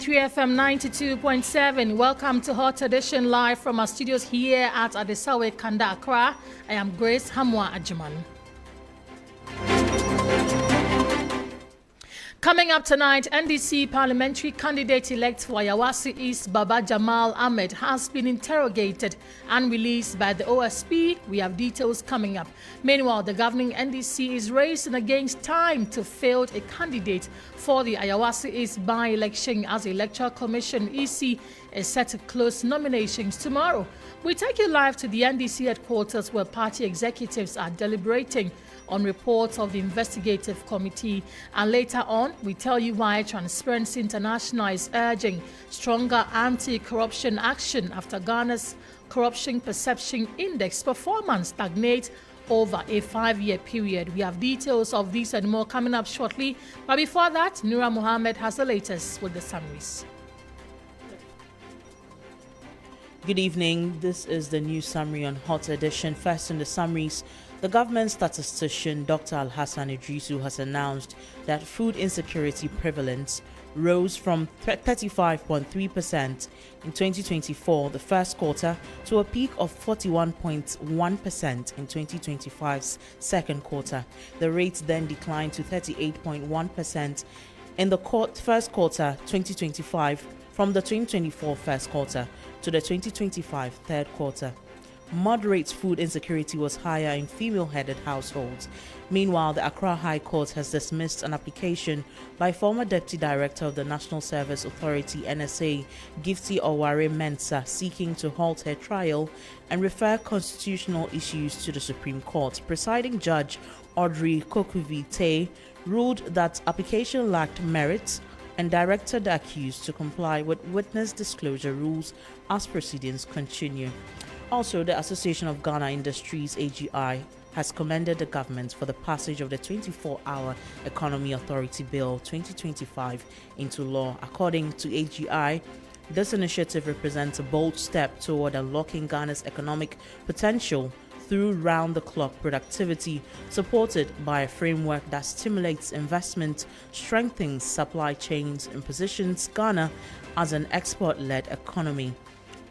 3FM 92.7. Welcome to Hot Edition live from our studios here at Adesawe, Kanda, Accra. I am Grace Hammoah Agyemang. Coming up tonight, NDC parliamentary candidate-elect for Ayawaso East, Baba Jamal Ahmed, has been interrogated and released by the OSP. We have details coming up. Meanwhile, the governing NDC is racing against time to field a candidate for the Ayawaso East by-election as the Electoral Commission (EC) is set to close nominations tomorrow. We take you live to the NDC headquarters where party executives are deliberating on reports of the investigative committee, and later on we tell you why Transparency International is urging stronger anti-corruption action after Ghana's corruption perception index performance stagnates over a 5-year period. We have details of these and more coming up shortly, but before that, Noura Mohammed has the latest with the summaries. Good evening. This is the news summary on Hot Edition. First in the summaries, the government statistician Dr. Al-Hassan Idrisu has announced that food insecurity prevalence rose from 35.3% in 2024, the first quarter, to a peak of 41.1% in 2025's second quarter. The rate then declined to 38.1% in the first quarter 2025 from the 2024 first quarter to the 2025 third quarter. Moderate food insecurity was higher in female-headed households. Meanwhile, the Accra High Court has dismissed an application by former Deputy Director of the National Service Authority (NSA), Gifty Oware Mensah, seeking to halt her trial and refer constitutional issues to the Supreme Court. Presiding Judge Audrey Kokuvi-Tay ruled that application lacked merit and directed the accused to comply with witness disclosure rules as proceedings continue. Also, the Association of Ghana Industries (AGI) has commended the government for the passage of the 24-Hour Economy Authority Bill 2025 into law. According to AGI, this initiative represents a bold step toward unlocking Ghana's economic potential through round-the-clock productivity, supported by a framework that stimulates investment, strengthens supply chains, and positions Ghana as an export-led economy.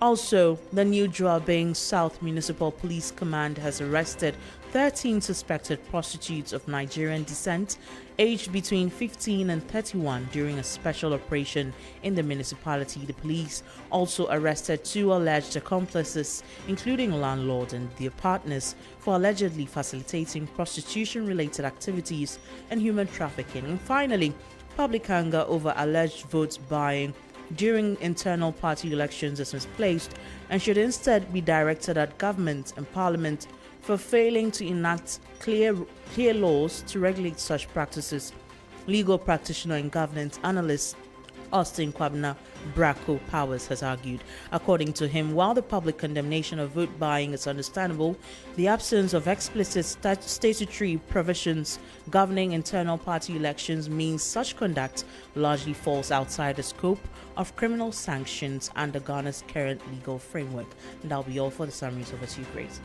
Also, the New Joabeng South Municipal Police Command has arrested 13 suspected prostitutes of Nigerian descent, aged between 15 and 31, during a special operation in the municipality. The police also arrested 2 alleged accomplices, including a landlord and their partners, for allegedly facilitating prostitution-related activities and human trafficking. And finally, public anger over alleged vote buying during internal party elections is misplaced and should instead be directed at government and parliament for failing to enact clear laws to regulate such practices. Legal practitioner and governance analyst Austin Kwabena Bracco Powers has argued. According to him, while the public condemnation of vote buying is understandable, the absence of explicit statutory provisions governing internal party elections means such conduct largely falls outside the scope of criminal sanctions under Ghana's current legal framework. And that'll be all for the summaries. Over to you, Grace.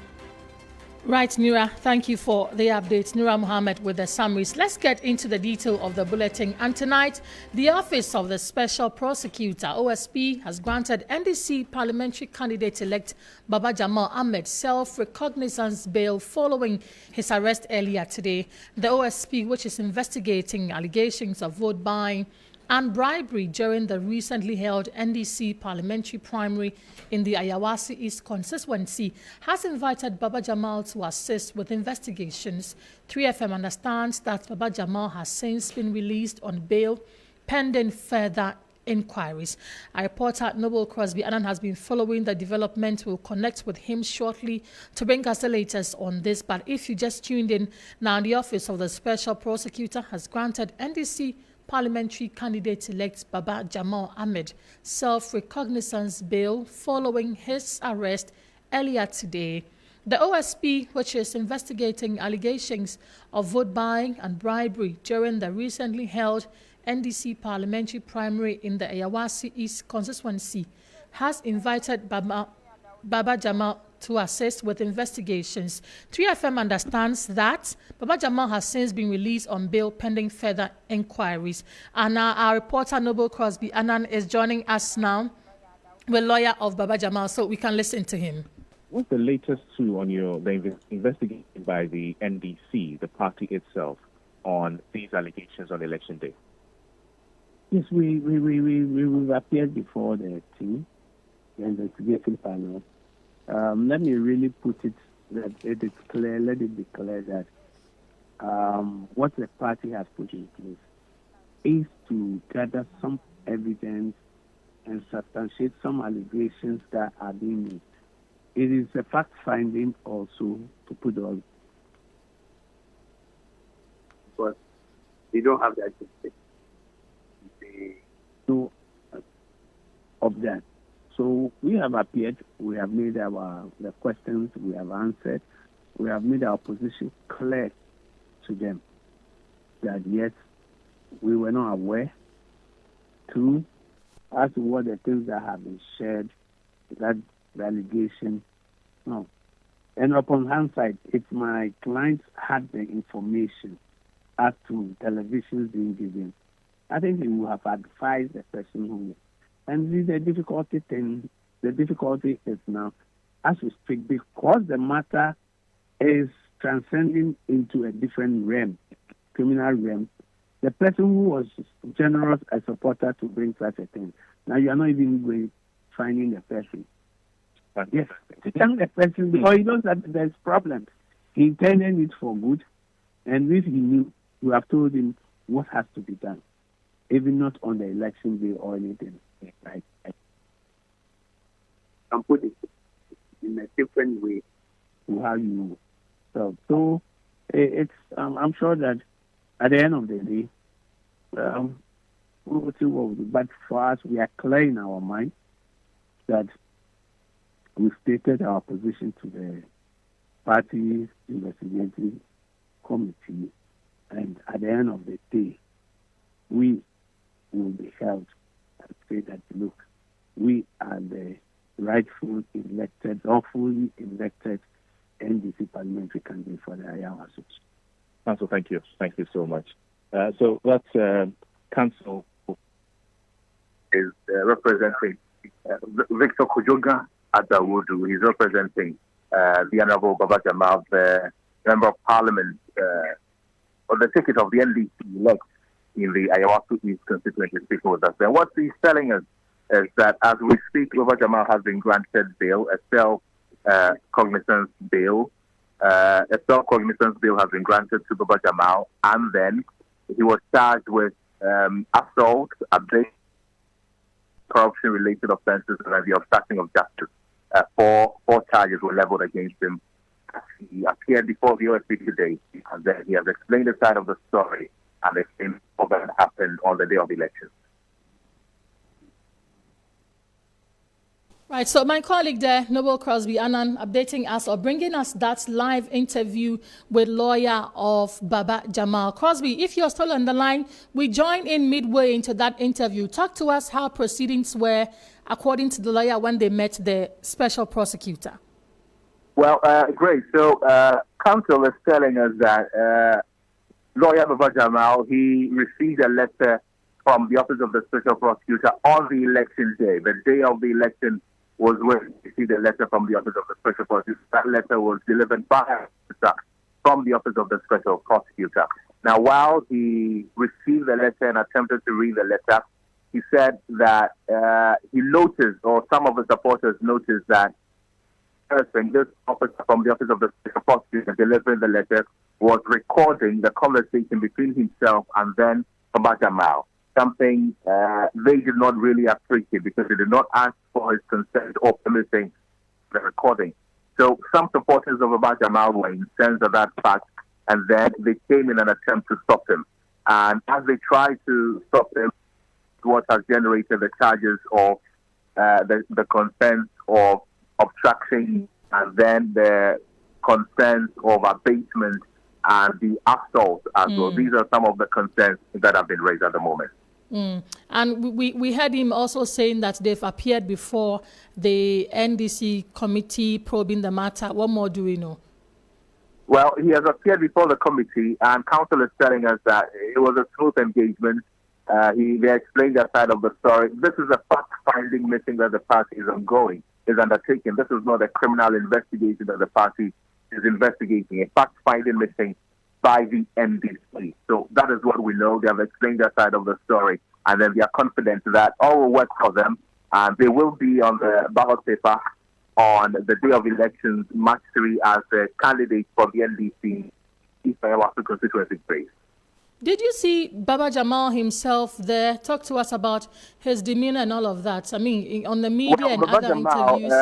Right, Noura, thank you for the updates. Noura Mohammed with the summaries. Let's get into the detail of the bulletin. And tonight, the Office of the Special Prosecutor, OSP, has granted NDC parliamentary candidate-elect Baba Jamal Ahmed self-recognizance bail following his arrest earlier today. The OSP, which is investigating allegations of vote buying and bribery during the recently held NDC parliamentary primary in the Ayawaso East constituency, has invited Baba Jamal to assist with investigations. 3FM understands that Baba Jamal has since been released on bail pending further inquiries. Our reporter Noble Crosby Annan has been following the development. We'll connect with him shortly to bring us the latest on this. But if you just tuned in, now the Office of the Special Prosecutor has granted NDC parliamentary candidate-elect Baba Jamal Ahmed self-recognizance bail following his arrest earlier today. The OSP, which is investigating allegations of vote buying and bribery during the recently held NDC parliamentary primary in the Ayawaso East constituency, has invited Baba Jamal to assist with investigations. 3FM understands that Baba Jamal has since been released on bail pending further inquiries. And our reporter, Noble Crosby Annan, is joining us now, the lawyer of Baba Jamal, so we can listen to him. What's the latest on the investigation by the NDC, the party itself, on these allegations on election day? Yes, we appeared before the team, the investigation panel. Let me really put it that it is clear. Let it be clear that what the party has put in place is to gather some evidence and substantiate some allegations that are being made. It is a fact finding also to put on, but they don't have that. So of that. So we have appeared, we have made the questions, we have answered, we have made our position clear to them that yes, we were not aware. Two, as to what the things that have been shared, that the allegation, no. And upon hindsight, if my clients had the information as to televisions being given, I think he would have advised the person who. And the difficulty is now, as we speak, because the matter is transcending into a different realm, criminal realm. The person who was generous a supporter to bring such a thing. Now you are not even finding the person. Yes, to thank the person because he knows that there's problems. He intended it for good, and if he knew, you have told him what has to be done, even not on the election day or anything. Right? And put it in a different way to how you felt. So it's I'm sure that at the end of the day, we will see what we do. But for us, we are clear in our mind that we stated our position to the party investigative committee, and at the end of the day, we will be held and say that, look, we are the rightful elected, or fully elected NDC parliamentary candidate for the Ayawaso East. Council, thank you. Thank you so much. So that's Council is representing Victor Kujoga Adawudu. He's representing the Honorable Baba Jamal, the Member of Parliament on the ticket of the NDC elect in the Ayawaso East constituency, speaking with us. And what he's telling us is that as we speak, Baba Jamal has been granted bail, a self-cognizance bail. A self-cognizance bail has been granted to Baba Jamal, and then he was charged with assault, abduction, corruption-related offences, and the obstructing of justice. Four charges were leveled against him. He appeared before the OSP today, and then he has explained the side of the story and explained what happened on the day of the election. Right, so my colleague there, Noble Crosby Annan, updating us or bringing us that live interview with lawyer of Baba Jamal. Crosby, if you're still on the line, we join in midway into that interview. Talk to us how proceedings were according to the lawyer when they met the special prosecutor. Well, Grace, so counsel is telling us that lawyer Baba Jamal, he received a letter from the office of the special prosecutor on the election day. The day of the election was when he received a letter from the office of the special prosecutor. That letter was delivered by from the office of the special prosecutor. Now, while he received the letter and attempted to read the letter, he said that he noticed, or some of the supporters noticed, that this officer from the office of the special prosecutor delivering the letter was recording the conversation between himself and then Baba Jamal. Something they did not really appreciate because they did not ask for his consent or permitting the recording. So some supporters of Baba Jamal were incensed at that fact, and then they came in an attempt to stop him. And as they tried to stop him, what has generated the charges of the consent of obstruction and then the consent of abatement and the assault as well. These are some of the concerns that have been raised at the moment. And we heard him also saying that they've appeared before the NDC committee probing the matter. What more do we know? Well, he has appeared before the committee, and counsel is telling us that it was a smooth engagement. They explained their side of the story. This is a fact-finding mission that the party is undertaking. This is not a criminal investigation that the party is investigating, a fact-finding mission by the NDC. So that is what we know. They have explained their side of the story, and then they are confident that all will work for them, and they will be on the ballot paper on the day of elections, March 3, as a candidate for the NDC East Ayawaso constituency race. Did you see Baba Jamal himself there? Talk to us about his demeanor and all of that. I mean, on the media and Baba other Jamal, interviews.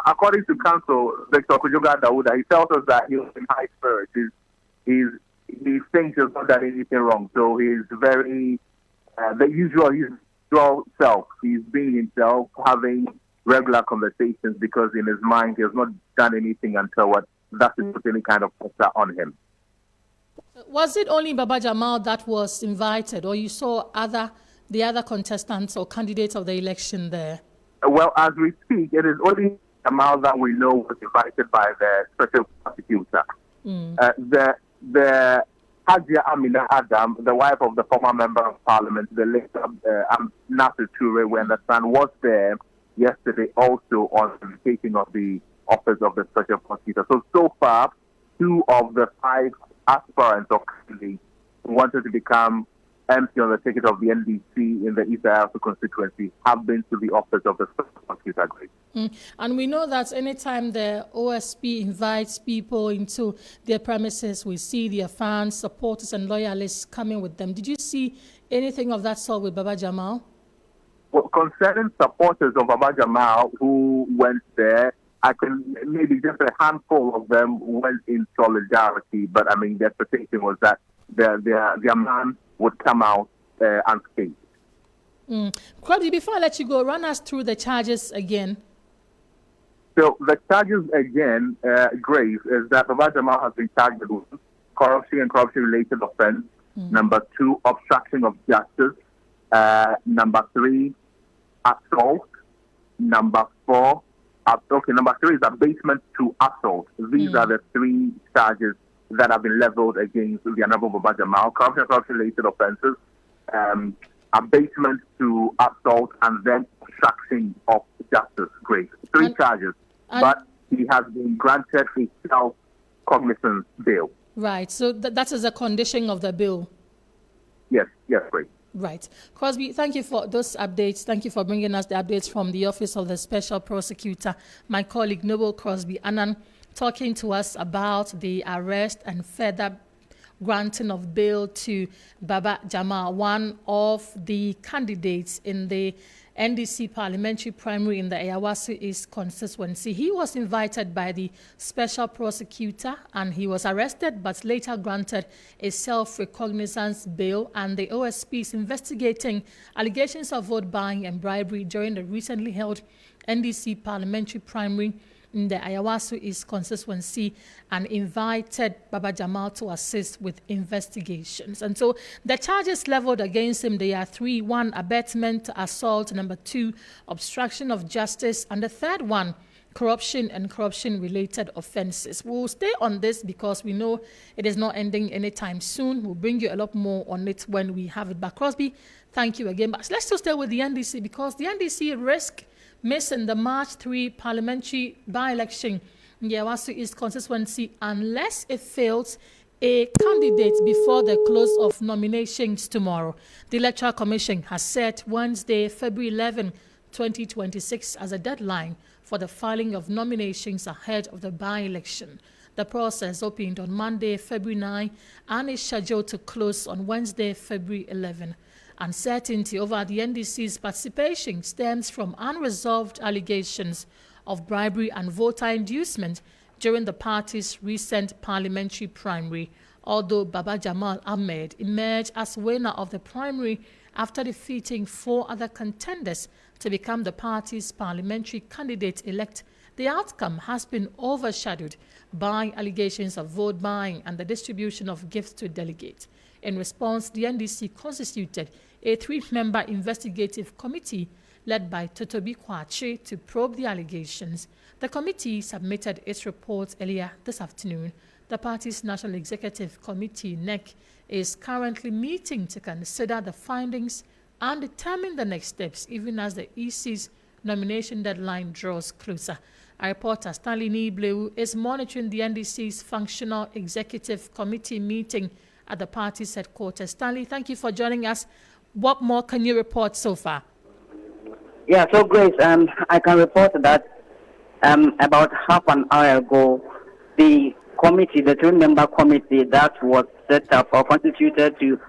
According to counsel, Dr. Kujoga Dawuda, he tells us that he was in high spirits. He thinks he's not done anything wrong. So he's very, his usual self. He's being himself, having regular conversations, because in his mind he has not done anything until that put any kind of pressure on him. Was it only Baba Jamal that was invited, or you saw the other contestants or candidates of the election there? Well, as we speak, it is only Jamal that we know was invited by the special prosecutor. The Hajia Amina Adam, the wife of the former member of parliament, the late Nasir Toure, we understand, was there yesterday also on the invitation of the office of the special prosecutor. So far, 2 of the 5 aspirants or candidates who wanted to become MC on the ticket of the NDC in the East Ayawaso constituency have been to the office of the special prosecutor. And we know that anytime the OSP invites people into their premises, we see their fans, supporters, and loyalists coming with them. Did you see anything of that sort with Baba Jamal? Well, concerning supporters of Baba Jamal who went there, I can maybe just a handful of them went in solidarity, but I mean, the expectation was that their man would come out unscathed. Crosby, before I let you go, run us through the charges again. So the charges again, Grace, is that Baba Jamal has been charged with corruption and corruption-related offense. Number 2, obstruction of justice. Number 3, assault. Number 4, number 3 is abasement to assault. These are the 3 charges that have been leveled against the Honorable Baba Jamal. Corruption-related offenses, abasement to assault, and then obstruction of justice. Great. 3 charges. But he has been granted a self-cognizance bail. Right. So that is a condition of the bill. Yes, great. Right. Crosby, thank you for those updates. Thank you for bringing us the updates from the Office of the Special Prosecutor. My colleague, Noble Crosby Annan, talking to us about the arrest and further granting of bail to Baba Jamal, one of the candidates in the NDC parliamentary primary in the Ayawaso East constituency. He was invited by the special prosecutor and he was arrested but later granted a self-recognizance bail, and the OSP is investigating allegations of vote buying and bribery during the recently held NDC parliamentary primary in the Ayawaso East constituency and invited Baba Jamal to assist with investigations. And so the charges leveled against him, they are 3. 1, abetment, assault. Number 2, obstruction of justice. And the third one, corruption and corruption-related offenses. We'll stay on this because we know it is not ending anytime soon. We'll bring you a lot more on it when we have it back. Crosby, thank you again. But let's still stay with the NDC because the NDC risk missing the March 3 parliamentary by-election in the Ayawaso East constituency unless it fails a candidate before the close of nominations tomorrow. The Electoral Commission has set Wednesday, February 11, 2026 as a deadline for the filing of nominations ahead of the by-election. The process opened on Monday, February 9, and is scheduled to close on Wednesday, February 11. Uncertainty over the NDC's participation stems from unresolved allegations of bribery and voter inducement during the party's recent parliamentary primary, although Baba Jamal Ahmed emerged as winner of the primary after defeating 4 other contenders to become the party's parliamentary candidate-elect. The outcome has been overshadowed by allegations of vote buying and the distribution of gifts to delegates. In response, the NDC constituted a 3-member investigative committee led by Totobi Kwache to probe the allegations. The committee submitted its report earlier this afternoon. The party's National Executive Committee, NEC, is currently meeting to consider the findings and determine the next steps, even as the EC's nomination deadline draws closer. Our reporter Stanley Nibleu is monitoring the NDC's Functional Executive Committee meeting at the party's headquarters. Stanley, thank you for joining us. What more can you report so far? Yeah, so Grace, I can report that about half an hour ago, the committee, the 3-member committee that was set up or constituted to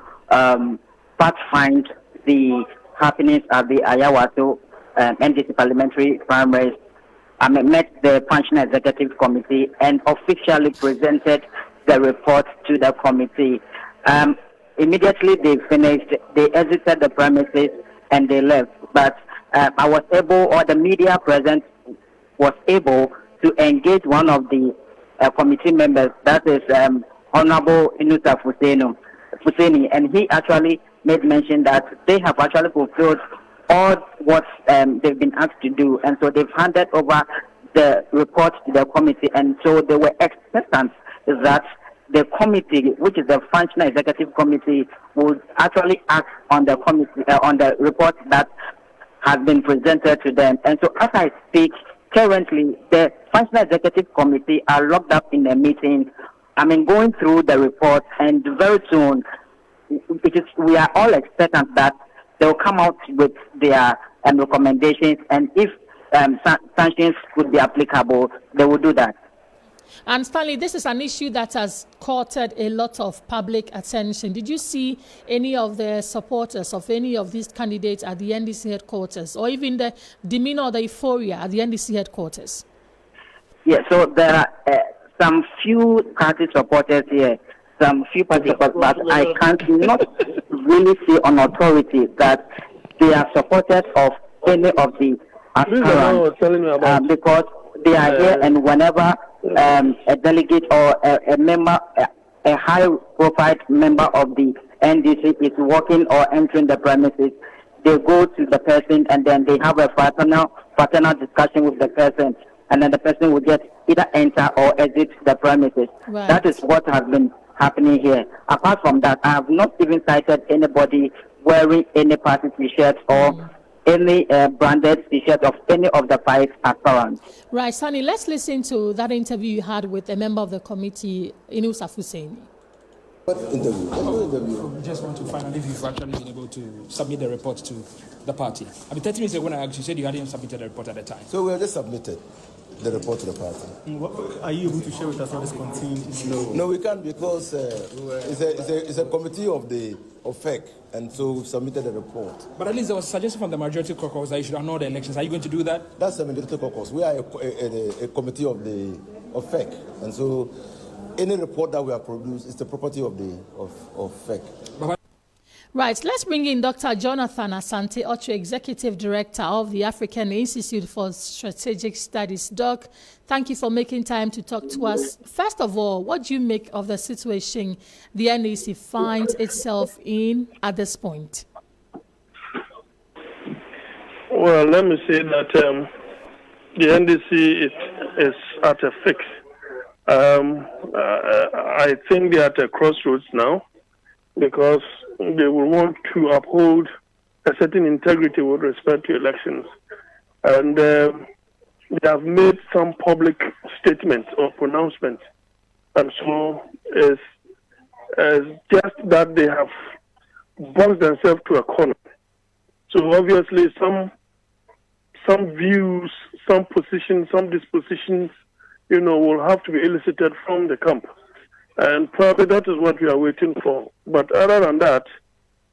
fact-find the happenings at the Ayawaso NDC parliamentary primaries, met the Functional Executive Committee and officially presented the report to the committee. Immediately they finished, they exited the premises and they left. But I was able, or the media present was able to engage one of the committee members, that is Honorable Inusa Fuseni, and he actually made mention that they have actually fulfilled all what they've been asked to do, and so they've handed over the report to the committee, and so they were expectant that the committee, which is the Functional Executive Committee, would actually act on the committee on the report that has been presented to them. And so as I speak, currently the Functional Executive Committee are locked up in a meeting, going through the report, and very soon we are all expectant that they will come out with their recommendations, and if sanctions could be applicable, they will do that. And Stanley, this is an issue that has courted a lot of public attention. Did you see any of the supporters of any of these candidates at the NDC headquarters, or even the demeanor or the euphoria at the NDC headquarters? Yeah, so there are some few party supporters here, some few party supporters, but I can't not really say on authority that they are supporters of any of the aspirants, because they are here, and whenever a delegate or a member, a high-profile member of the NDC is walking or entering the premises, they go to the person and then they have a fraternal discussion with the person, and then the person will just either enter or exit the premises. Right. That is what has been happening here. Apart from that, I have not even cited anybody wearing any party t-shirt or any branded t-shirt of any of the 5 aspirants. Right, Sunny, let's listen to that interview you had with a member of the committee, Inusa Fuseni. What interview? We just want to find out if you've actually been able to submit the report to the party. 30 minutes ago when I asked you, said you hadn't submitted the report at the time. So we have just submitted the report to the party. Are you able to share with us what is contained? No, we can't, because it's a committee of FEC, and so we've submitted the report. But at least there was a suggestion from the majority caucus that you should annul the elections. Are you going to do that? That's the majority caucus. We are a committee of FEC, and so any report that we have produced is the property of FEC. Right, let's bring in Dr. Jonathan Asante Ocho, Executive Director of the African Institute for Strategic Studies. Doc, thank you for making time to talk to us. First of all, what do you make of the situation the NDC finds itself in at this point? Well, let me say that the NDC is at a fix. I think they are at a crossroads now, because they will want to uphold a certain integrity with respect to elections. And they have made some public statements or pronouncements. And so it's just that they have boxed themselves to a corner. So obviously some views, some positions, some dispositions, will have to be elicited from the camp. And probably that is what we are waiting for. But other than that,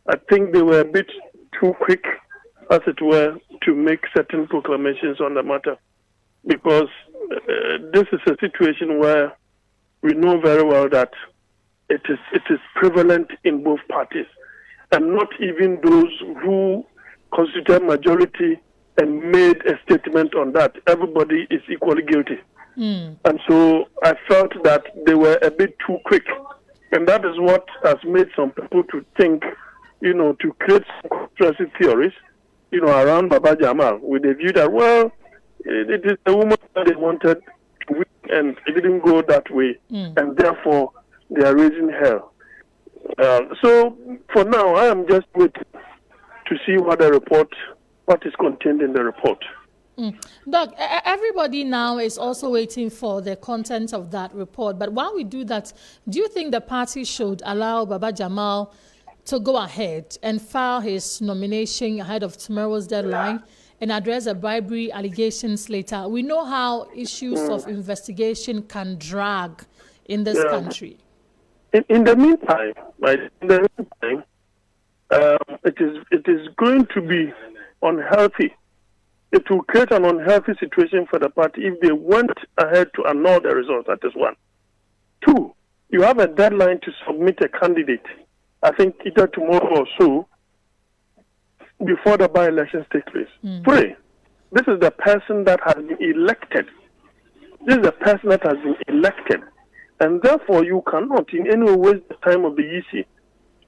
I think they were a bit too quick, as it were, to make certain proclamations on the matter. Because this is a situation where we know very well that it is prevalent in both parties. And not even those who constitute majority and made a statement on that. Everybody is equally guilty. And so I felt that they were a bit too quick. And that is what has made some people to think to create conspiracy theories, around Baba Jamal with the view that, well, it is the woman that they wanted to win and it didn't go that way, and therefore they are raising hell. So for now, I am just waiting to see what is contained in the report. Doc, everybody now is also waiting for the content of that report. But while we do that, do you think the party should allow Baba Jamal to go ahead and file his nomination ahead of tomorrow's deadline and address the bribery allegations later? We know how issues of investigation can drag in this country. In the meantime, it is going to be unhealthy. It will create an unhealthy situation for the party if they went ahead to annul the results. That is one. Two, you have a deadline to submit a candidate, I think either tomorrow or so, before the by-elections take place. Three, this is the person that has been elected. And therefore, you cannot in any way waste the time of the EC.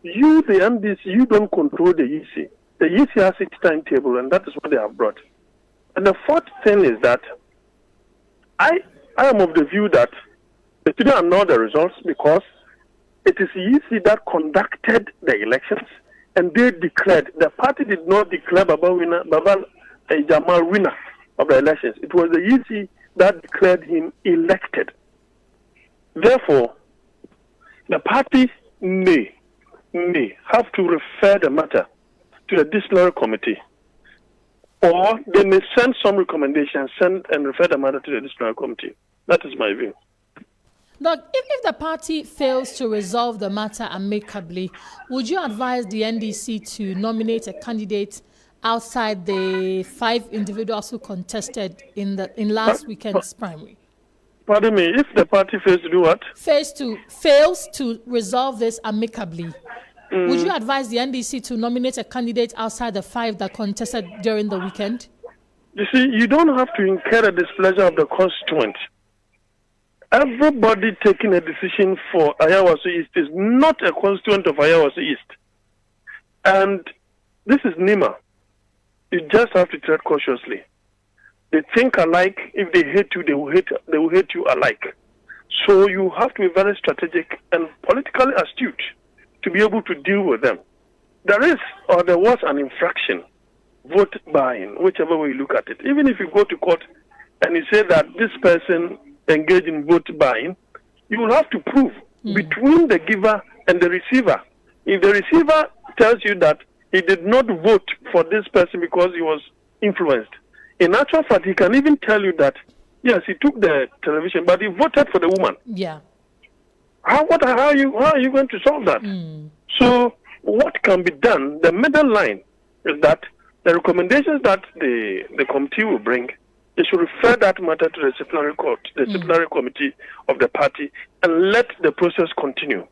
You, the MDC, you don't control the EC. The EC has its timetable, and that is what they have brought. And the fourth thing is that I am of the view that they shouldn't annul the results because it is the EC that conducted the elections, and they declared. The party did not declare Baba Jamal winner of the elections. It was the EC that declared him elected. Therefore, the party may have to refer the matter to the disciplinary committee, or they may send some recommendations, and refer the matter to the disciplinary committee. That is my view. Doc, if the party fails to resolve the matter amicably, would you advise the NDC to nominate a candidate outside the 5 individuals who contested in last weekend's primary? Pardon me, if the party fails to do what? Fails to resolve this amicably. Would you advise the NDC to nominate a candidate outside the 5 that contested during the weekend? You see, you don't have to incur the displeasure of the constituent. Everybody taking a decision for Ayawaso East is not a constituent of Ayawaso East. And this is NIMA. You just have to tread cautiously. They think alike. If they hate you, they will hate you alike. So you have to be very strategic and politically astute to be able to deal with them. There was an infraction, vote buying, whichever way you look at it. Even if you go to court and you say that this person engaged in vote buying, you will have to prove between the giver and the receiver. If the receiver tells you that he did not vote for this person because he was influenced, in actual fact, he can even tell you that, yes, he took the television, but he voted for the woman. Yeah. How are you going to solve that? So what can be done, the middle line, is that the recommendations that the committee will bring, they should refer that matter to the disciplinary court, the disciplinary committee of the party, and let the process continue.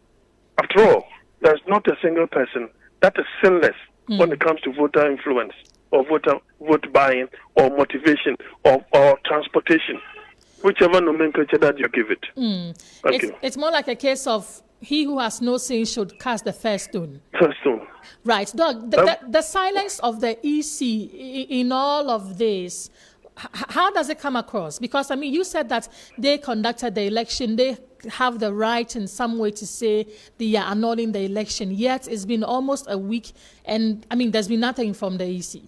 After all, there's not a single person that is sinless when it comes to voter influence or vote buying or motivation or transportation, whichever nomenclature that you give it. It's more like a case of he who has no sin should cast the first stone. Right. Doug, the silence of the EC in all of this, how does it come across? Because, I mean, you said that they conducted the election. They have the right in some way to say they are annulling the election. Yet it's been almost a week, and, I mean, there's been nothing from the EC.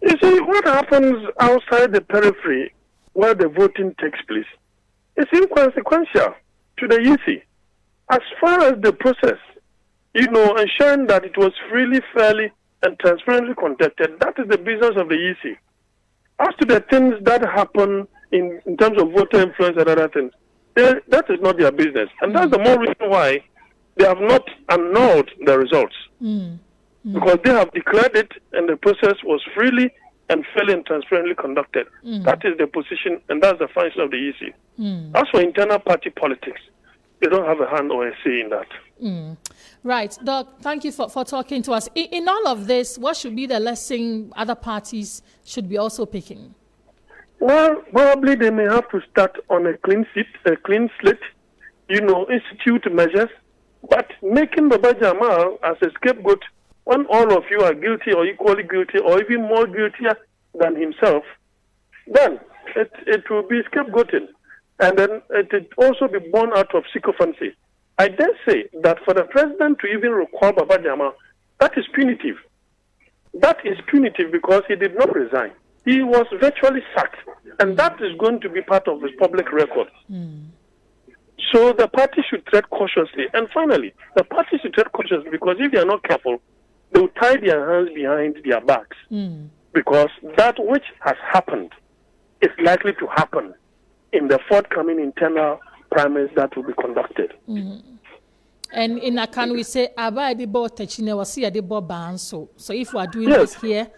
You see, what happens outside the periphery where the voting takes place is inconsequential to the EC. As far as the process, ensuring that it was freely, fairly, and transparently conducted, that is the business of the EC. As to the things that happen in terms of voter influence and other things, that is not their business. And that's the more reason why they have not annulled the results. Because they have declared it and the process was freely and fairly and transparently conducted. That is the position and that's the function of the EC. As for internal party politics, they don't have a hand or a say in that. Right. Doc, thank you for talking to us. In all of this, what should be the lesson other parties should be also picking? Well, probably they may have to start on a clean slate, institute measures But making Baba Jamal as a scapegoat when all of you are guilty or equally guilty or even more guiltier than himself, then it will be scapegoating. And then it will also be born out of sycophancy. I dare say that for the president to even recall Baba Jamal, that is punitive. That is punitive because he did not resign. He was virtually sacked. And that is going to be part of his public record. So the party should tread cautiously. And finally, the party should tread cautiously because if they are not careful, they will tie their hands behind their backs. Because that which has happened is likely to happen in the forthcoming internal primaries that will be conducted. And in a can we say, so if we are doing this here,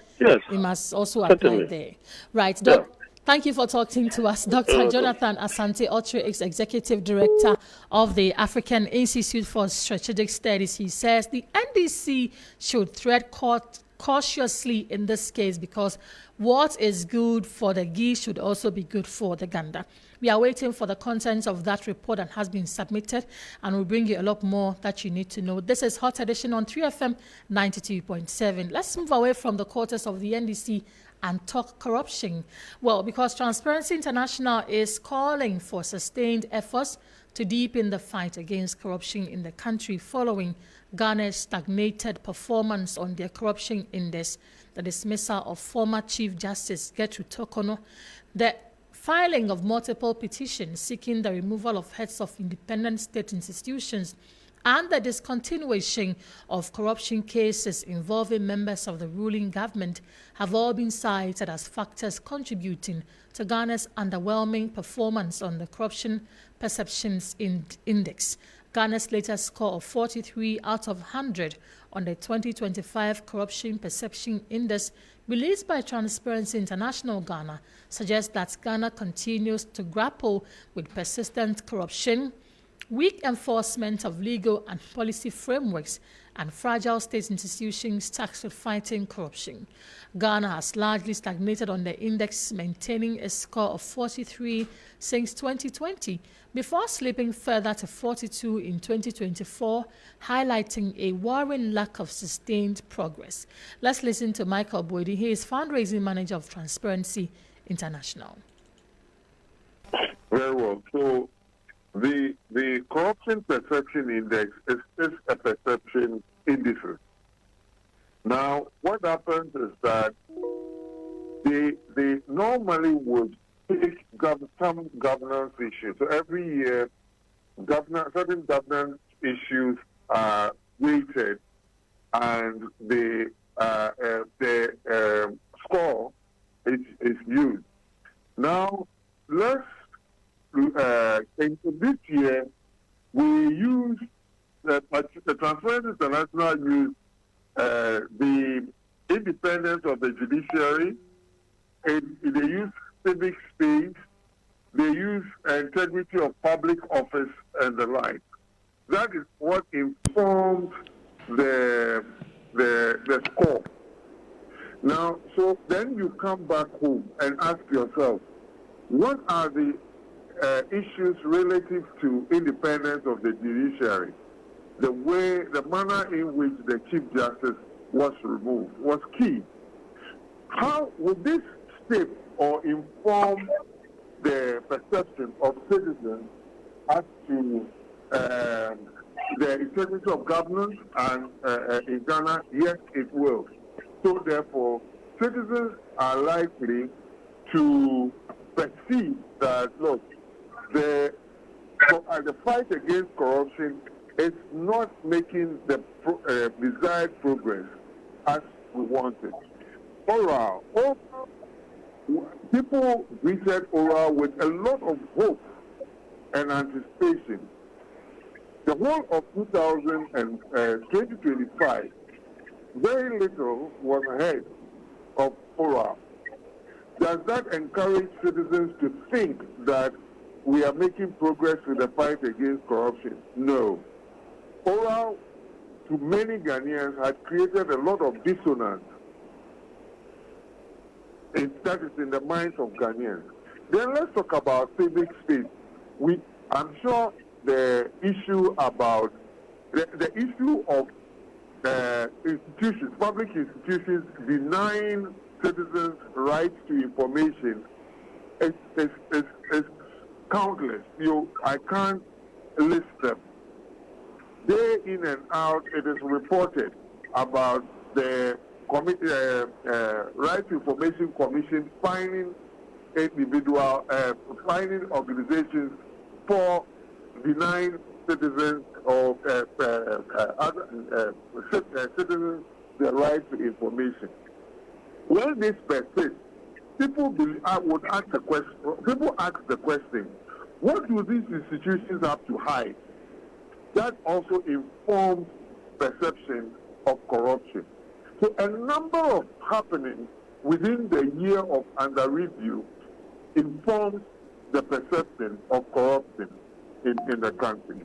we must also apply there. Right, Doc. Thank you for talking to us. Dr. Jonathan Asante Otre is Executive Director of the African Institute for Strategic Studies. He says the NDC should tread cautiously in this case because what is good for the geese should also be good for the gander. We are waiting for the contents of that report that has been submitted, and we'll bring you a lot more that you need to know. This is Hot Edition on 3FM 92.7. Let's move away from the quarters of the NDC and talk corruption. Well, because Transparency International is calling for sustained efforts to deepen the fight against corruption in the country following Ghana's stagnated performance on their corruption index, the dismissal of former Chief Justice Gertrude Tokono, the filing of multiple petitions seeking the removal of heads of independent state institutions, and the discontinuation of corruption cases involving members of the ruling government have all been cited as factors contributing to Ghana's underwhelming performance on the Corruption Perceptions Index. Ghana's latest score of 43 out of 100 on the 2025 Corruption Perception Index released by Transparency International Ghana suggests that Ghana continues to grapple with persistent corruption, weak enforcement of legal and policy frameworks, and fragile state institutions tasked with fighting corruption. Ghana has largely stagnated on the index, maintaining a score of 43 since 2020, before slipping further to 42 in 2024, highlighting a worrying lack of sustained progress. Let's listen to Michael Boydie. He is fundraising manager of Transparency International. Very well. So the corruption perception index is a perception index. Now, what happens is that they normally would take some governance issues. So every year, certain governance issues are weighted, and the score is used. Now, let's into this year, we use the Transparency International use the independence of the judiciary, and they use civic space, they use integrity of public office and the like. That is what informs the score. Now, so then you come back home and ask yourself, what are the issues relative to independence of the judiciary? The manner in which the Chief Justice was removed was key. How would this shape or inform the perception of citizens as to the integrity of governance and in Ghana? Yes, it will. So therefore, citizens are likely to perceive that, look, the fight against corruption is not making the desired progress as we wanted. Oral, people greeted Oral with a lot of hope and anticipation. The whole of 2025, very little was ahead of Oral. Does that encourage citizens to think that we are making progress with the fight against corruption? No. Oral, to many Ghanaians, had created a lot of dissonance. That is in the minds of Ghanaians. Then let's talk about civic space. I'm sure the issue about the issue of institutions, public institutions denying citizens rights to information is countless. I can't list them. Day in and out, it is reported about the Right to Information Commission finding finding organizations for denying citizens or citizens the right to information. When this persists, people would ask the question. People ask the question: what do these institutions have to hide? That also informs perception of corruption. So a number of happenings within the year of under review informs the perception of corruption in the country.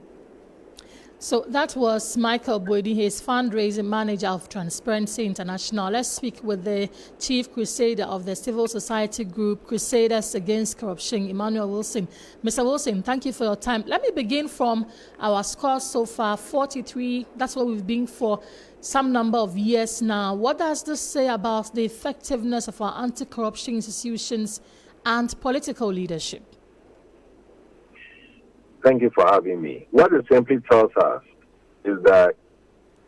So that was Michael Boydi, his fundraising manager of Transparency International. Let's speak with the chief crusader of the civil society group Crusaders Against Corruption, Emmanuel Wilson. Mr. Wilson, thank you for your time. Let me begin from our scores so far, 43. That's what we've been for some number of years now. What does this say about the effectiveness of our anti-corruption institutions and political leadership? Thank you for having me. What it simply tells us is that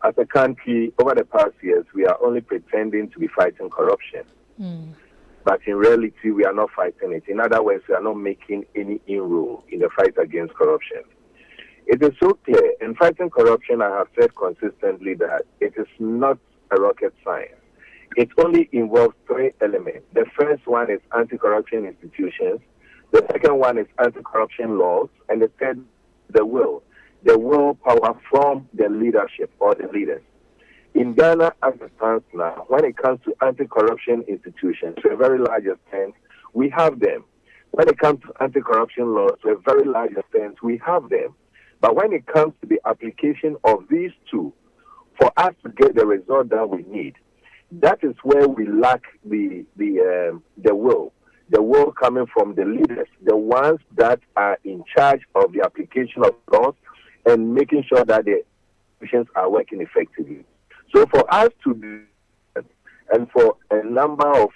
as a country, over the past years, we are only pretending to be fighting corruption. But in reality, we are not fighting it. In other words, we are not making any inroad in the fight against corruption. It is so clear. In fighting corruption, I have said consistently that it is not a rocket science. It only involves three elements. The first one is anti-corruption institutions. The second one is anti-corruption laws, and the third, the willpower from the leadership or the leaders. In Ghana, as it stands now, when it comes to anti-corruption institutions, to a very large extent, we have them. When it comes to anti-corruption laws, to a very large extent, we have them. But when it comes to the application of these two, for us to get the result that we need, that is where we lack the will. The will coming from the leaders, the ones that are in charge of the application of laws and making sure that the institutions are working effectively. So for us to do that, and for a number of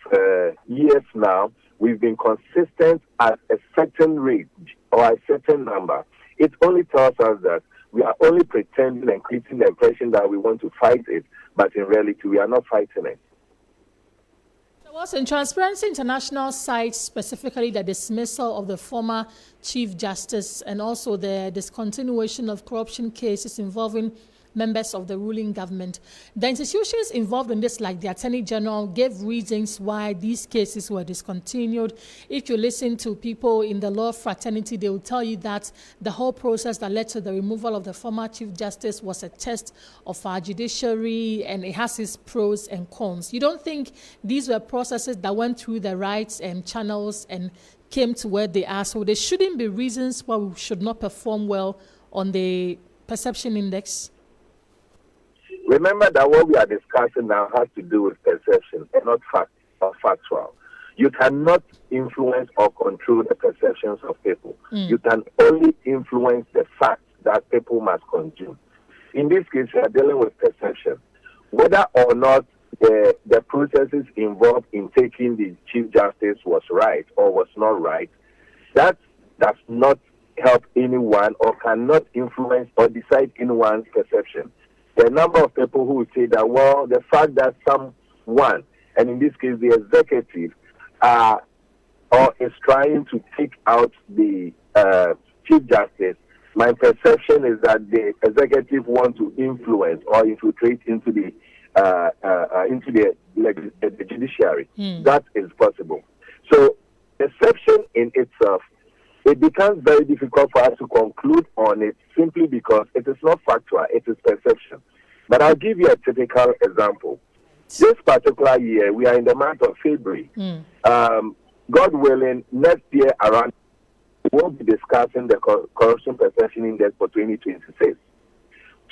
years now, we've been consistent at a certain rate or a certain number. It only tells us that we are only pretending and creating the impression that we want to fight it, but in reality, we are not fighting it. In Transparency International cites specifically the dismissal of the former Chief Justice and also the discontinuation of corruption cases involving members of the ruling government. The institutions involved in this, like the Attorney General, gave reasons why these cases were discontinued. If you listen to people in the law fraternity, they will tell you that the whole process that led to the removal of the former Chief Justice was a test of our judiciary and it has its pros and cons. You don't think these were processes that went through the right channels and came to where they are? So there shouldn't be reasons why we should not perform well on the perception index? Remember that what we are discussing now has to do with perception and not fact or factual. You cannot influence or control the perceptions of people. You can only influence the facts that people must consume. In this case, we are dealing with perception. Whether or not the processes involved in taking the Chief Justice was right or was not right, that does not help anyone or cannot influence or decide anyone's perception. There are a number of people who say that, well, the fact that someone, and in this case the executive, or is trying to take out the Chief Justice, my perception is that the executive want to influence or infiltrate into the judiciary. That is possible. So perception in itself, it becomes very difficult for us to conclude on it simply because it is not factual, it is perception. But I'll give you a typical example. This particular year, we are in the month of February. God willing, next year around, we'll be discussing the corruption perception index for 2026.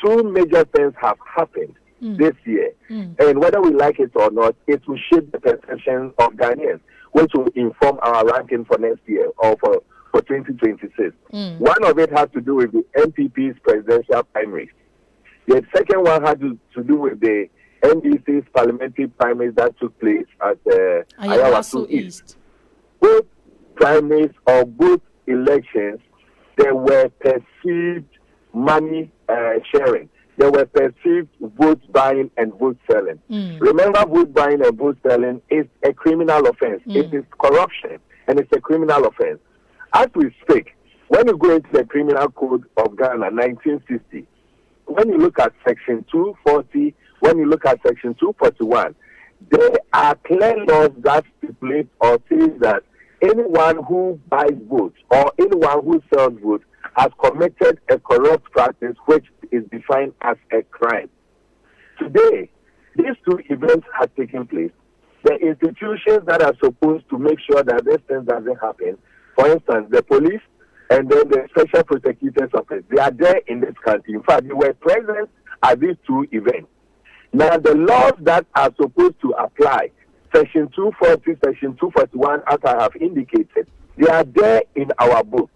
Two major things have happened this year. And whether we like it or not, it will shape the perception of Ghanaians, which will inform our ranking for next year or for 2026. One of it has to do with the NPP's presidential primaries. The second one had to do with the NDC's parliamentary primaries that took place at Ayawaso East. Both primaries or both elections, there were perceived money sharing. There were perceived vote buying and vote selling. Remember, vote buying and vote selling is a criminal offense. It is corruption, and it's a criminal offense. As we speak, when you go into the Criminal Code of Ghana, 1960, when you look at Section 240, when you look at Section 241, there are clear laws that stipulate or say that anyone who buys votes or anyone who sells votes has committed a corrupt practice which is defined as a crime. Today, these two events have taken place. The institutions that are supposed to make sure that this thing doesn't happen, for instance, the police and then the Special Prosecutor's Office, they are there in this country. In fact, they were present at these two events. Now, the laws that are supposed to apply, Section 240, Section 241, as I have indicated, they are there in our book.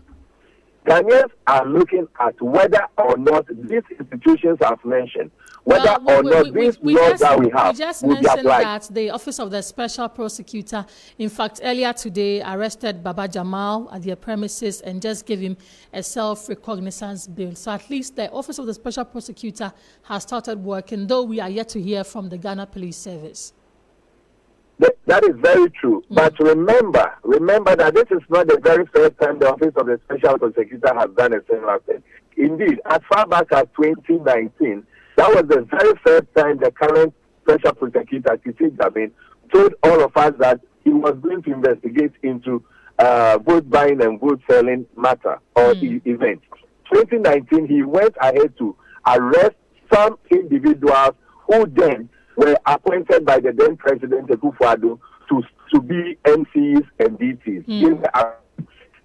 Ghanaians are looking at whether or not these institutions I've mentioned, whether or not these laws that we have just will be mentioned applied. that the Office of the Special Prosecutor, in fact, earlier today arrested Baba Jamal at their premises and just gave him a self-recognizance bill. So at least the Office of the Special Prosecutor has started working, though we are yet to hear from the Ghana Police Service. That is very true. But remember that this is not the very first time the Office of the Special Prosecutor has done a similar thing. Indeed, as far back as 2019, that was the very first time the current Special Prosecutor, Titi Jamin, told all of us that he was going to investigate into vote buying and vote selling matter or event. 2019, he went ahead to arrest some individuals who then were appointed by the then President Akufo-Addo to be MCs and DTs.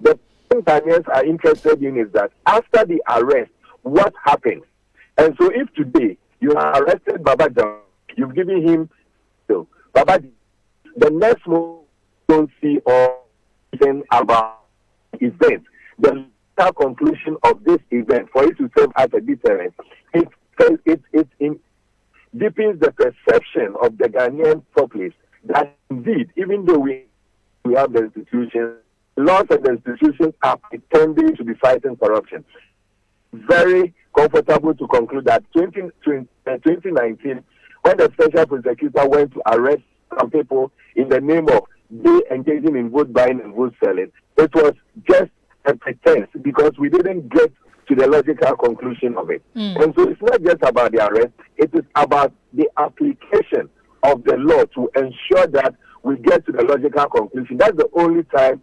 The thing Ghanaians are interested in is that after the arrest, what happened? And so if today you have arrested Baba Jamal, you've given him Baba, the next move don't see or think about event. The conclusion of this event for it to serve as a deterrent, it deepens the perception of the Ghanaian populace that indeed, even though we have the institutions, lots of the institutions are pretending to be fighting corruption. Very comfortable to conclude that 2019, when the Special Prosecutor went to arrest some people in the name of they engaging in vote buying and vote selling, it was just a pretense because we didn't get to the logical conclusion of it. And so it's not just about the arrest, it is about the application of the law to ensure that we get to the logical conclusion. That's the only time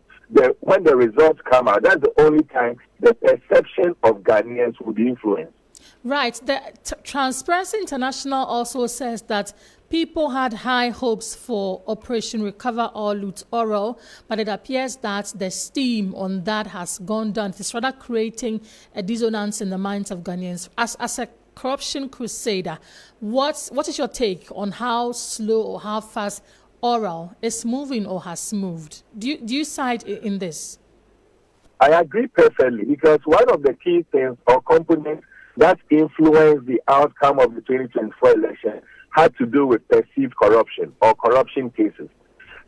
when the results come out, that's the only time the perception of Ghanaians will be influenced. Right. The Transparency International also says that people had high hopes for Operation Recover or Loot Oral, but it appears that the steam on that has gone down. It's rather creating a dissonance in the minds of Ghanaians. As a corruption crusader, what is your take on how slow or how fast Oral is moving or has moved? Do you side in this? I agree perfectly because one of the key things or components that influenced the outcome of the 2024 election had to do with perceived corruption or corruption cases.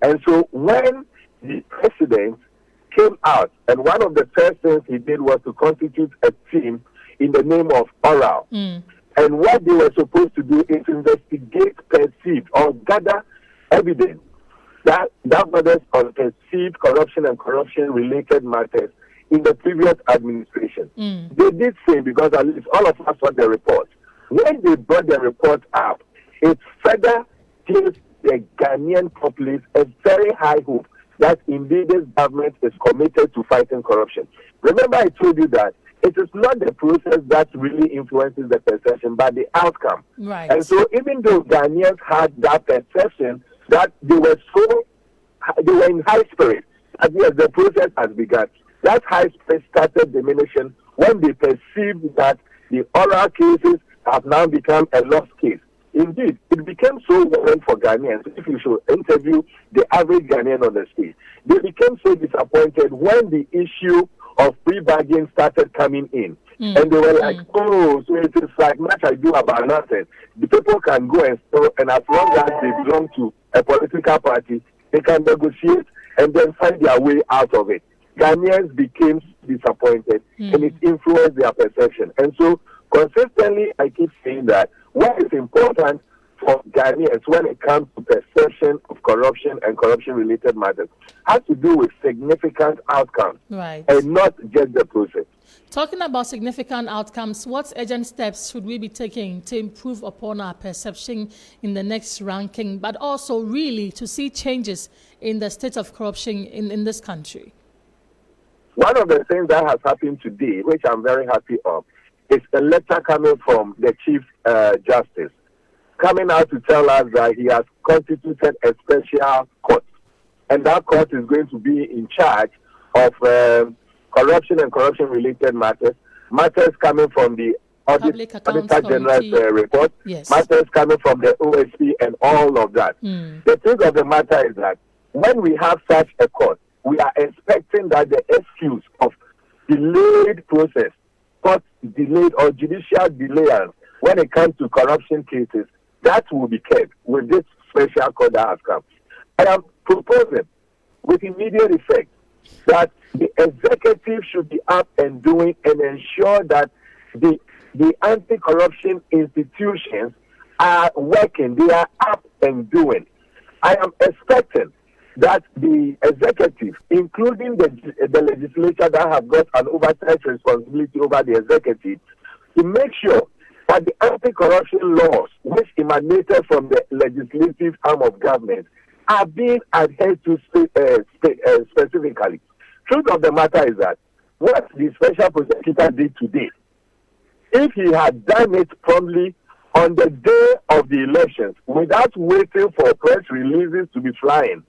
And so when the president came out, and one of the first things he did was to constitute a team in the name of Oral. And what they were supposed to do is investigate perceived or gather evidence that matters on perceived corruption and corruption-related matters in the previous administration. They did say, because at least all of us saw the report. When they brought the report up, it further gives the Ghanaian populace a very high hope that indeed this government is committed to fighting corruption. Remember, I told you that it is not the process that really influences the perception, but the outcome. Right. And so even though Ghanaians had that perception that they were in high spirit, as yes, the process has begun. That high spirit started diminishing when they perceived that the oral cases have now become a lost case. Indeed, it became so worrying for Ghanaians. If you should interview the average Ghanaian on the street, they became so disappointed when the issue of free bargain started coming in. And they were like, oh, so it is like much ado about nothing. The people can go and store, and as long as they belong to a political party, they can negotiate and then find their way out of it. Ghanaians became disappointed, and it influenced their perception. And so, consistently, I keep saying that what is important for Ghanaians when it comes to perception of corruption and corruption-related matters has to do with significant outcomes, and not just the process. Talking about significant outcomes, what urgent steps should we be taking to improve upon our perception in the next ranking, but also really to see changes in the state of corruption in this country? One of the things that has happened today, which I'm very happy of, is a letter coming from the Chief Justice, coming out to tell us that he has constituted a special court. And that court is going to be in charge of corruption and corruption-related matters coming from the Auditor General's report, matters coming from the OSP and all of that. The truth of the matter is that when we have such a court, we are expecting that the excuse of delayed process, court delayed or judicial delay when it comes to corruption cases, that will be kept with this special court that has come. I am proposing with immediate effect that the executive should be up and doing and ensure that the anti-corruption institutions are working, they are up and doing. I am expecting that the executive, including the legislature that have got an oversight responsibility over the executive, to make sure that the anti-corruption laws which emanated from the legislative arm of government are being adhered to specifically. Truth of the matter is that what the special prosecutor did today, if he had done it promptly on the day of the elections without waiting for press releases to be flying,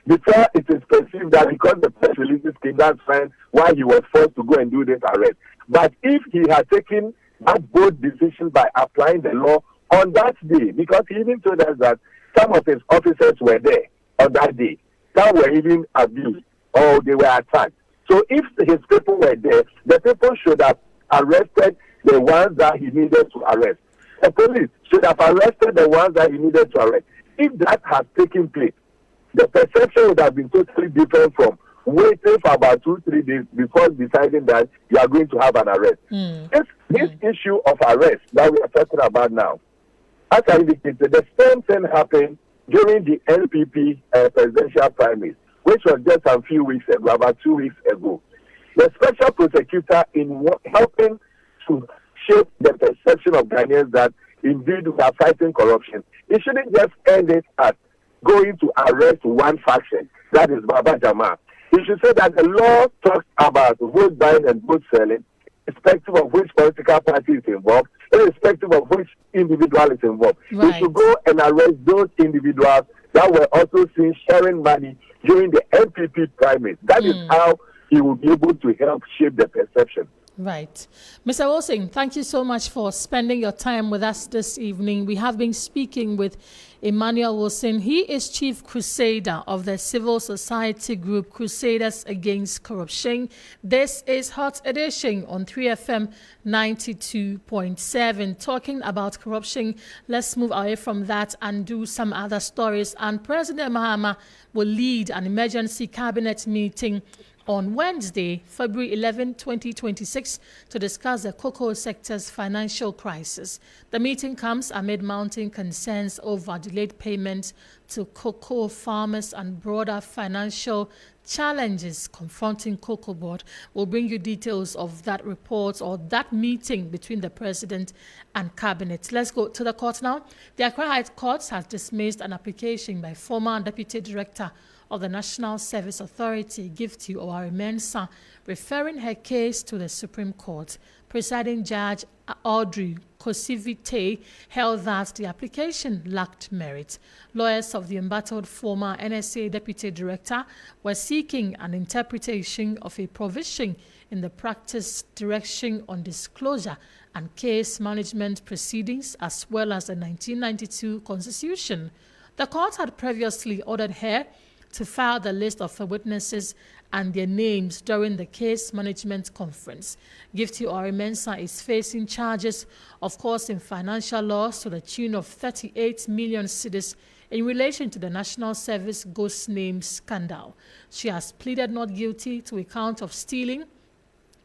before it is perceived that because the press releases came, that's fine, why he was forced to go and do this arrest. But if he had taken that bold decision by applying the law on that day, because he even told us that some of his officers were there on that day, some were even abused or they were attacked. So if his people were there, the people should have arrested the ones that he needed to arrest. The police should have arrested the ones that he needed to arrest. If that has taken place, the perception would have been totally different from waiting for about 2-3 days before deciding that you are going to have an arrest. This issue of arrest that we are talking about now, as I indicated, the same thing happened during the NPP presidential primaries, which was just a few weeks ago, about 2 weeks ago. The special prosecutor, in helping to shape the perception of Ghanaians that indeed we are fighting corruption, it shouldn't just end it at going to arrest one faction, that is Baba Jamal. He should say that the law talks about vote buying and vote selling, irrespective of which political party is involved, irrespective of which individual is involved. He should go and arrest those individuals that were also seen sharing money during the NPP primaries. That is how he will be able to help shape the perception. Right. Mr. Wilson, thank you so much for spending your time with us this evening. We have been speaking with Emmanuel Wilson. He is Chief Crusader of the civil society group Crusaders Against Corruption. This is Hot Edition on 3FM 92.7. Talking about corruption, let's move away from that and do some other stories. And President Mahama will lead an emergency cabinet meeting on Wednesday, February 11, 2026, to discuss the cocoa sector's financial crisis. The meeting comes amid mounting concerns over delayed payment to cocoa farmers and broader financial challenges confronting Cocoa Board. We'll bring you details of that report or that meeting between the president and cabinet. Let's go to the court now. The Accra High Court has dismissed an application by former Deputy Director of the National Service Authority, Gifty Owari-Mensah, referring her case to the Supreme Court. Presiding Judge Audrey Kosivite held that the application lacked merit. Lawyers of the embattled former NSA Deputy Director were seeking an interpretation of a provision in the Practice Direction on Disclosure and Case Management Proceedings, as well as the 1992 Constitution. The court had previously ordered her to file the list of the witnesses and their names during the case management conference. Gifty Mensah is facing charges of causing financial loss to the tune of 38 million cedis in relation to the National Service ghost name scandal. She has pleaded not guilty to a count of stealing,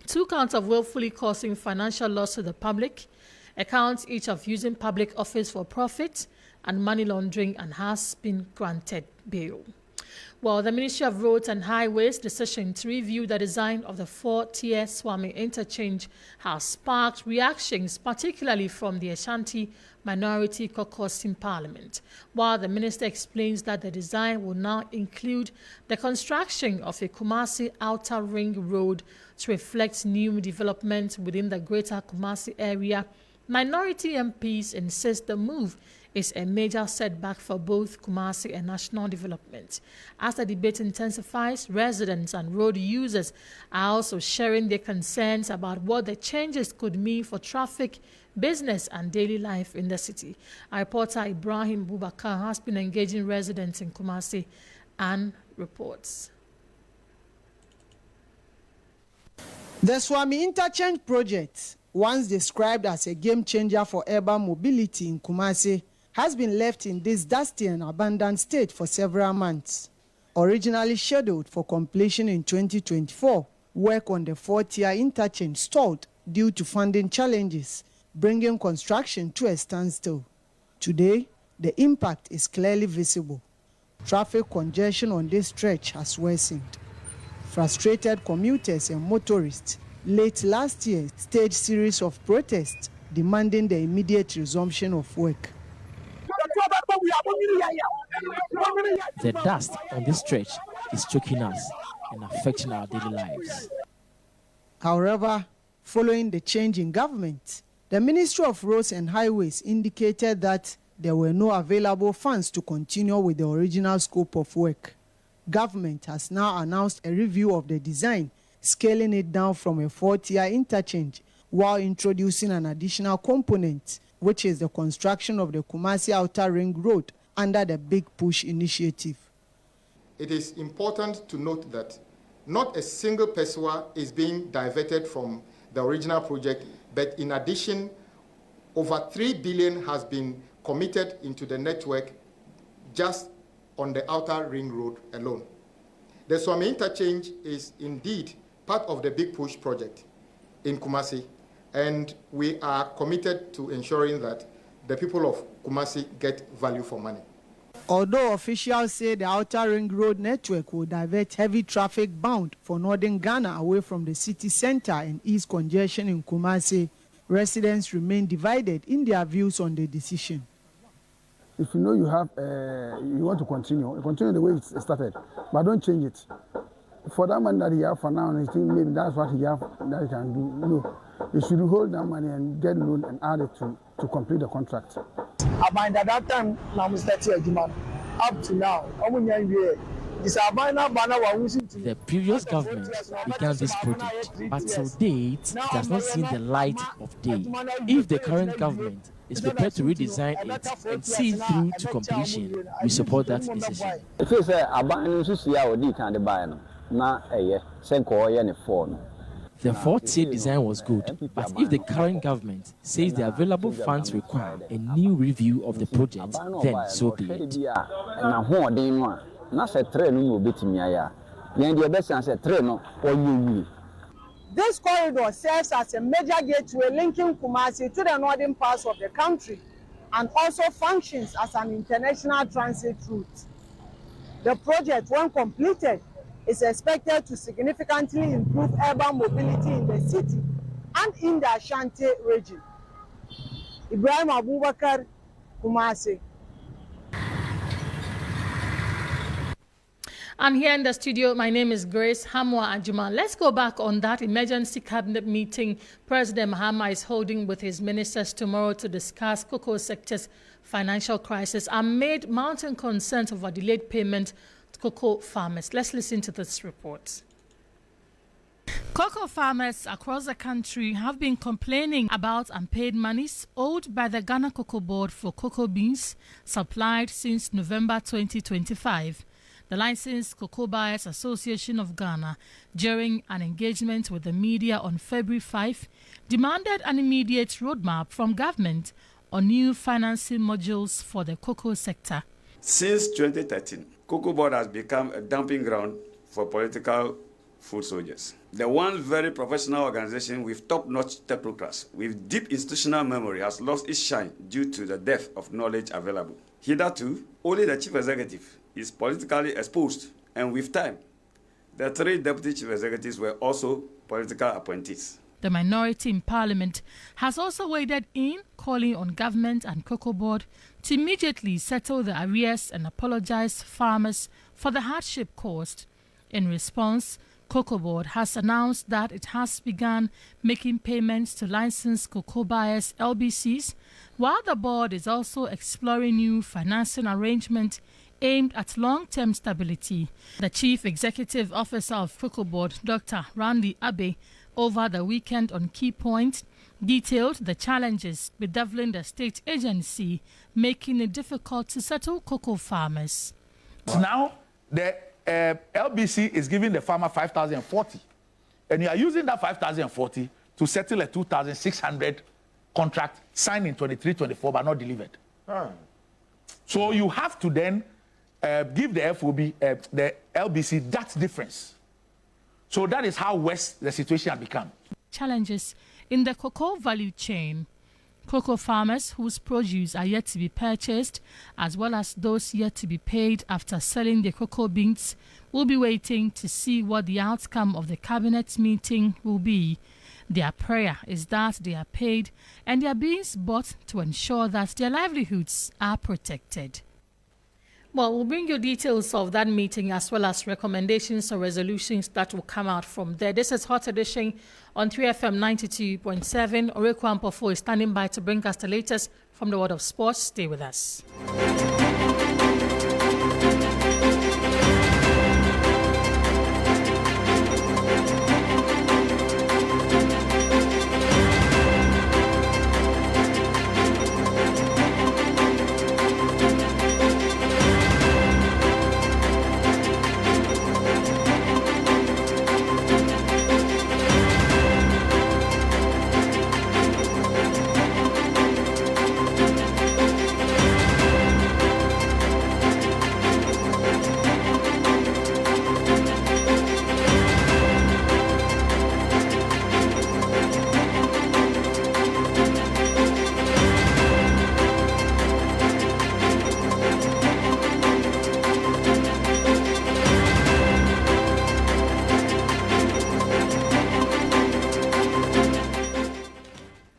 2 counts of willfully causing financial loss to the public, a count each of using public office for profit, and money laundering, and has been granted bail. Well, the Ministry of Roads and Highways' decision to review the design of the 4-tier Swami interchange has sparked reactions, particularly from the Ashanti minority caucus in Parliament, while the minister explains that the design will now include the construction of a Kumasi outer ring road to reflect new development within the greater Kumasi area. Minority MPs insist the move is a major setback for both Kumasi and national development. As the debate intensifies, residents and road users are also sharing their concerns about what the changes could mean for traffic, business and daily life in the city. Our reporter Ibrahim Bubakar has been engaging residents in Kumasi and reports. The Swami Interchange project, once described as a game changer for urban mobility in Kumasi, has been left in this dusty and abandoned state for several months. Originally scheduled for completion in 2024, work on the 4-tier interchange stalled due to funding challenges, bringing construction to a standstill. Today, the impact is clearly visible. Traffic congestion on this stretch has worsened. Frustrated commuters and motorists late last year staged series of protests demanding the immediate resumption of work. The dust on this stretch is choking us and affecting our daily lives. However, following the change in government, the Ministry of Roads and Highways indicated that there were no available funds to continue with the original scope of work. Government has now announced a review of the design, scaling it down from a 4-tier interchange while introducing an additional component, which is the construction of the Kumasi Outer Ring Road under the Big Push initiative. It is important to note that not a single pesewa is being diverted from the original project, but in addition, over 3 billion has been committed into the network just on the Outer Ring Road alone. The Swami Interchange is indeed part of the Big Push project in Kumasi, and we are committed to ensuring that the people of Kumasi get value for money. Although officials say the Outer Ring Road network will divert heavy traffic bound for northern Ghana away from the city center and ease congestion in Kumasi, residents remain divided in their views on the decision. If you know you have, you want to continue the way it started, but don't change it. For that money that he have for now, and he think maybe that's what he have that he can do. No, you should hold that money and get loan and add it to complete the contract. At that time, now Mr. Agyemang, up to now, the previous government began this project, but till date, it has not seen the light of day. If the current government is prepared to redesign it and see it through to completion, we support that decision. The 4-tier design was good, but if the current government says the available funds require a new review of the project, then so be it. This corridor serves as a major gateway linking Kumasi to the northern parts of the country and also functions as an international transit route. The project, when completed, is expected to significantly improve urban mobility in the city and in the Ashanti region. Ibrahim Abubakar, Kumasi. And here in the studio, my name is Grace Hammoah Agyemang. Let's go back on that emergency cabinet meeting President Mahama is holding with his ministers tomorrow to discuss cocoa sector's financial crisis amid mounting concerns over delayed payment to cocoa farmers. Let's listen to this report. Cocoa farmers across the country have been complaining about unpaid monies owed by the Ghana Cocoa Board for cocoa beans supplied since November 2025. The Licensed Cocoa Buyers Association of Ghana, during an engagement with the media on February 5, demanded an immediate roadmap from government on new financing modules for the cocoa sector. Since 2013, Cocoa Board has become a dumping ground for political food soldiers. The one very professional organization with top-notch technocrats with deep institutional memory has lost its shine due to the depth of knowledge available. Hitherto, only the chief executive is politically exposed, and with time, the 3 deputy chief executives were also political appointees. The minority in Parliament has also waded in, calling on government and Cocoa Board to immediately settle the arrears and apologize to farmers for the hardship caused. In response, Cocoa Board has announced that it has begun making payments to licensed cocoa buyers LBCs, while the board is also exploring new financing arrangements aimed at long-term stability. The Chief Executive Officer of Cocoa Board, Dr. Randy Abe, over the weekend on Key Point, detailed the challenges bedeviling the state agency, making it difficult to settle cocoa farmers. Now, the LBC is giving the farmer 5,040, and you are using that 5,040 to settle a 2,600 contract signed in 23-24 but not delivered. So you have to then give the FOB, the LBC, that difference. So that is how worse the situation has become. Challenges in the cocoa value chain. Cocoa farmers whose produce are yet to be purchased, as well as those yet to be paid after selling their cocoa beans, will be waiting to see what the outcome of the cabinet meeting will be. Their prayer is that they are paid and their beans bought to ensure that their livelihoods are protected. Well, we'll bring you details of that meeting as well as recommendations or resolutions that will come out from there. This is Hot Edition on 3FM 92.7. Oreku Ampofo is standing by to bring us the latest from the world of sports. Stay with us.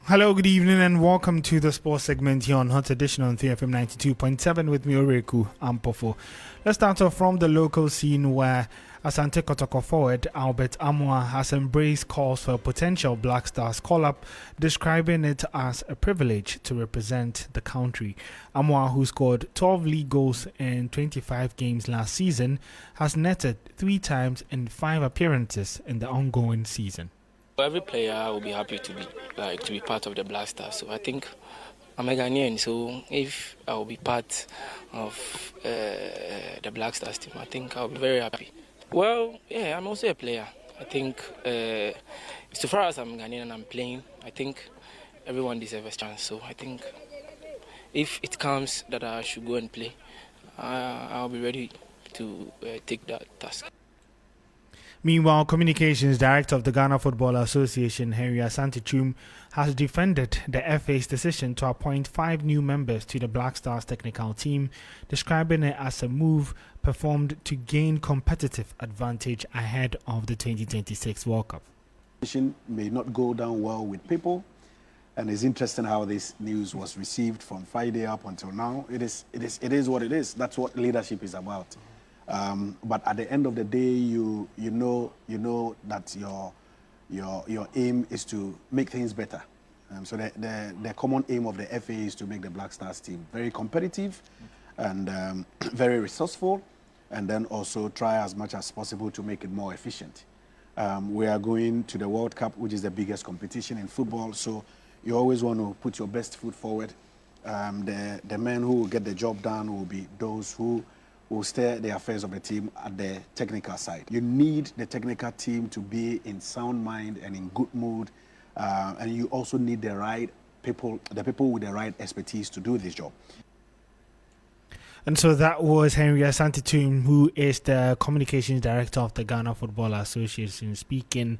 Hello, good evening, and welcome to the sports segment here on Hot Edition on 3FM 92.7 with me, Oreku Ampofo. Let's start off from the local scene where Asante Kotoko forward Albert Amoah has embraced calls for a potential Black Stars call-up, describing it as a privilege to represent the country. Amoah, who scored 12 league goals in 25 games last season, has netted 3 times in 5 appearances in the ongoing season. Every player will be happy to be part of the Black Stars. So I think I'm a Ghanaian, so if I will be part of the Black Stars team, I think I'll be very happy. Well, yeah, I'm also a player. I think so far as I'm Ghanaian and I'm playing, I think everyone deserves a chance. So I think if it comes that I should go and play, I'll be ready to take that task. Meanwhile, Communications Director of the Ghana Football Association, Henry Asante-Chum, has defended the FA's decision to appoint 5 new members to the Black Stars technical team, describing it as a move performed to gain competitive advantage ahead of the 2026 World Cup. May not go down well with people, and it's interesting how this news was received from Friday up until now. It is what it is. That's what leadership is about. But at the end of the day, you know that your aim is to make things better. So the common aim of the FA is to make the Black Stars team very competitive and very resourceful, and then also try as much as possible to make it more efficient. We are going to the World Cup, which is the biggest competition in football, so you always want to put your best foot forward. The men who will get the job done will be those who will steer the affairs of the team at the technical side. You need the technical team to be in sound mind and in good mood, and you also need the right people, the people with the right expertise to do this job. And so that was Henry Asante-Tuim, who is the communications director of the Ghana Football Association, speaking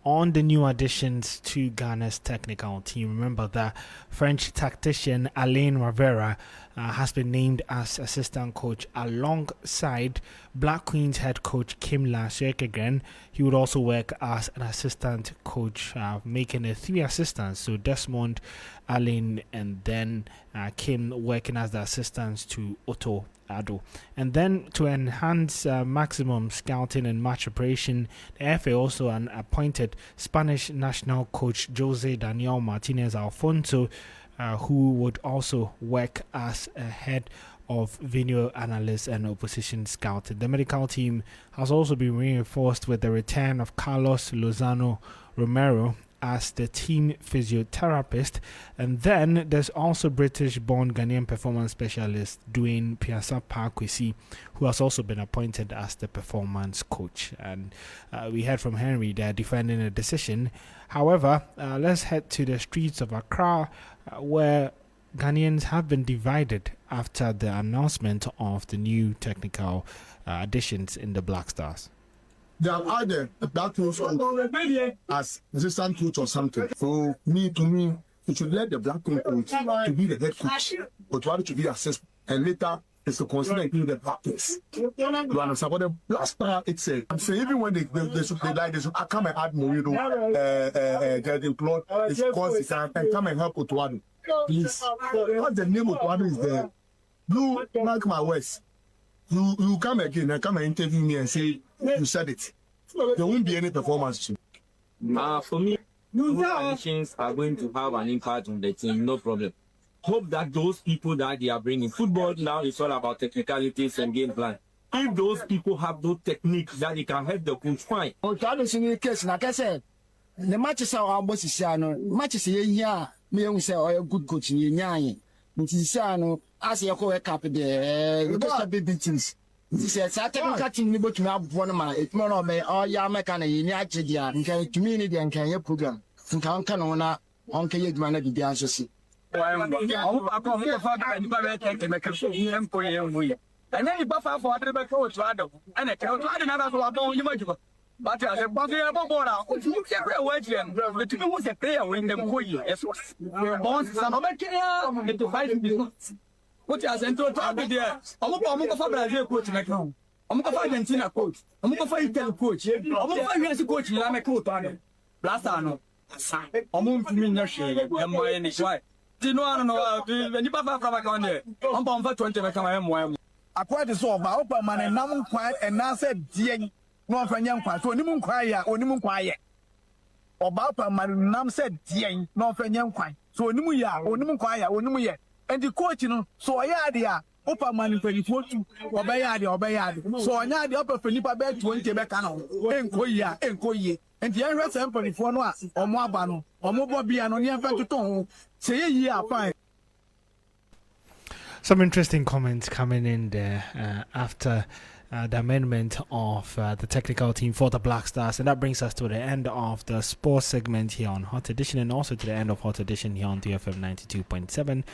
on the new additions to Ghana's technical team. Remember that French tactician Alain Rivera has been named as assistant coach alongside Black Queens head coach Kim Lashiekegren. He would also work as an assistant coach, making it 3 assistants. So Desmond, Alain, and then Kim working as the assistants to Otto Addo. And then to enhance maximum scouting and match preparation, the FA also appointed Spanish national coach Jose Daniel Martinez Alfonso, who would also work as a head of video analyst and opposition scouting. The medical team has also been reinforced with the return of Carlos Lozano Romero as the team physiotherapist, and then there's also British-born Ghanaian performance specialist Dwayne Piasa Parkwesi, who has also been appointed as the performance coach. And we heard from Henry there defending the decision. However, let's head to the streets of Accra, where Ghanaians have been divided after the announcement of the new technical additions in the Black Stars. They have added a black coach as assistant coach or something. So to me, you should let the black coach to be the head coach, but rather to be assistant, and later is to consider including the practice. You understand? But the Black Star itself, I'm saying even when they come and add Morido, Judge Claude, it's because and come and help Otuado. Please, what the name of Otuado is there? You mark my words. You come again and come and interview me and say you said it. There won't be any performance. For me, new additions are going to have an impact on the team, no problem. Hope that those people that they are bringing, football now is all about technicalities and game plan. If those people have those techniques that they can help the coach, fine. The matches are almost matches here. Me say a good coach in Yan. As you call a cap the baby things. This is a technical team able to have one man. It's more of me or Yamaka in Yachidia and community and can you program. From Canona on Kayed Man of the answer. And then you buffer for other coach, and I tell you, but I said, but you're about you can't wait him. But you was a player when them go you. Yes, bonds, some of it into 5 business. What has entered there? I'm going to find Brazil coach. I'm going to find Argentina coach. I'm going to find Italy coach. I'm going to find US coach. I'm a coach. Blastano. I'm going to mean nurture. I'm going to try. Do you know when you papa from a corner? I'm going for 20 m. I quite saw my open man and now quiet and now said, no for young quiet. So, Nimun quiet or Nimun quiet. Or Bapa man nam said, no for young quiet. So, Nimuya or Nimun quiet or Nimuya. And the coach, you know, so I had the upper man in 24 or Bayard. So I had the upper Felipe bed 20 Becano, and Koya, and the other sample for no or Mabano or Mobobian on your to say, yeah, fine. Some interesting comments coming in there after the amendment of the technical team for the Black Stars, and that brings us to the end of the sports segment here on Hot Edition, and also to the end of Hot Edition here on TFM 92.7.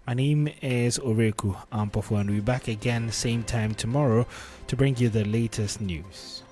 My name is Oreku Ampofu, and we'll be back again same time tomorrow to bring you the latest news.